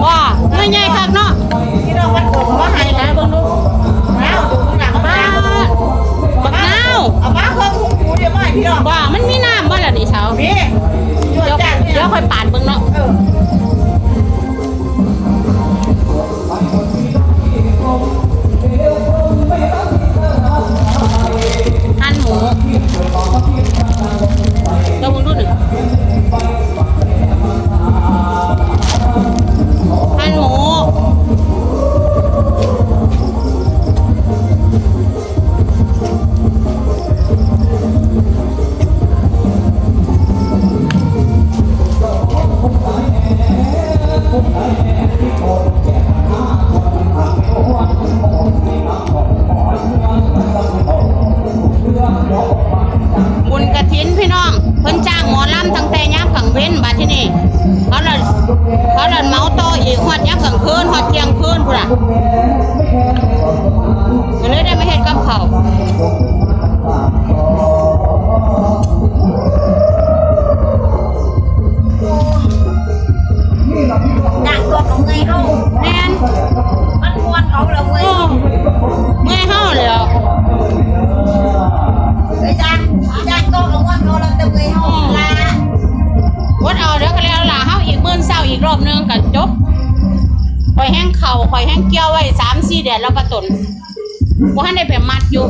ว้าไม่ใหญ่คักเนาะพี่น้องวัดโกงว่าไงนะเบิ่งดูน้าวดูข้างหลังบ้าบักนาว เอามาเครื่องหูเดี๋ยวมาพี่น้องว้ามันมีน้ำบ่ล่ะนี่เช้าพี่เดี๋ยวค่อยปาดเบิ่งเนาะหั่นหมูเดี๋ยวมึงดูหนึ่งหั่นหมูบุญกฐินพี่น้องเพิ่นจ้างหมอลำตั้งแต่ยามกลางเว้นบัดที่นี่เขาเลยเมาต่ออีกฮอดยามกลางคืนฮอดเที่ยงคืนพุ่นน่ะก็เลยได้มาเฮ็ดกับข้าวจ้างตัวของเงยเฮาแม่นมันมวนเขาแล้วเว้ยเมื่อยเฮาเลยเหรอจ้างตัวของมวนเขาแล้วจะเงยเฮาละวัดเอาเดี๋ยวก็แล้วล่ะเฮาอีกมื้อเช้าอีกรอบนึงก็จบข่อยแห้งเข่าข่อยแห้งเกี่ยวไว้ 3-4 เดือนแล้วก็ต้นบ่ทันได้ไปมัดอยู่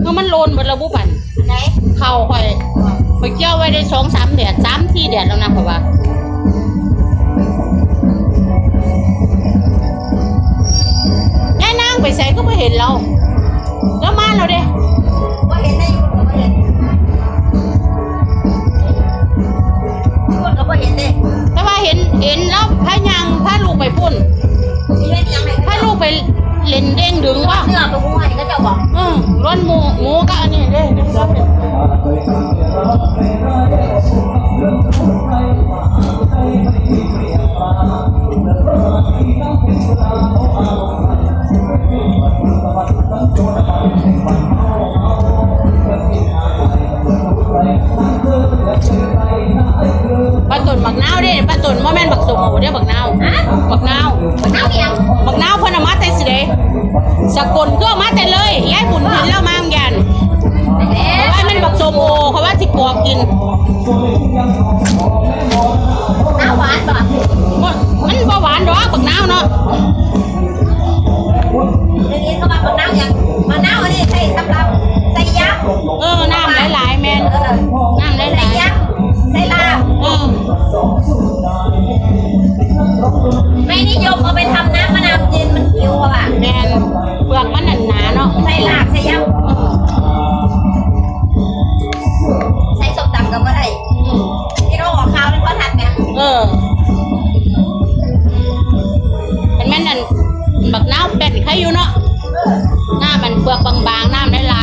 เพราะมันโลนเบิดแล้วบ่ปันไหนเข่าข่อยเกี่ยวไว้ได้ 2-3 เดือน 3-4 เดือนแล้วนะข่อยว่ายายนางไปไสก็บ่เห็นเราแล้วมาแล้วเด้ว่าเห็นได้อยู่ก็เห็นคนก็บ่เห็นเด้แต่ว่าเห็นแล้วพายังพาลูกไปพุ่นสิเฮ็ดยังไงพาลูกไปเล่นเด้งดึงว่าเนื้อไปหุ้ยก็จะบอกร้อนหมูก็อันนี้เด้ปลาตุ่นบักนาวเด้ปลาตุ่นว่าแม่นบักสมหมูเด้บักนาวบักนาวยังบักนาวเพิ่นเอามาแต่สิเด้สกลก็มาแต่เลยยายบุญเห็นแล้วมาเหมือนกันเพราะว่ามันบักสมโอเขาว่าสิปอกกินน้าหวานป่ะมันบ่หวานดอกบักนาวเนาะเดี๋ยวนี้เขามาบักนาวยังบักนาวอันนี้ใส่สำหรับใส่ยักษ์น้ำหลายๆแม่นน้ำหลายๆใส่ยักษ์ใส่ลาบไม่นิยมเอาไปทำน้ำมะนาวเย็นมันคิวอ่ะแม่นเปลือกมันหนาเนาะใส่ลาบใส่ยักษ์ใส่ส้มตำก็ไม่ได้ที่เราออกข้าวนี่เขาทันไหมเป็นแม่นนั่นบักนาวเป็นใครอยู่เนาะหน้ามันเปลือกบางๆน้ำหลาย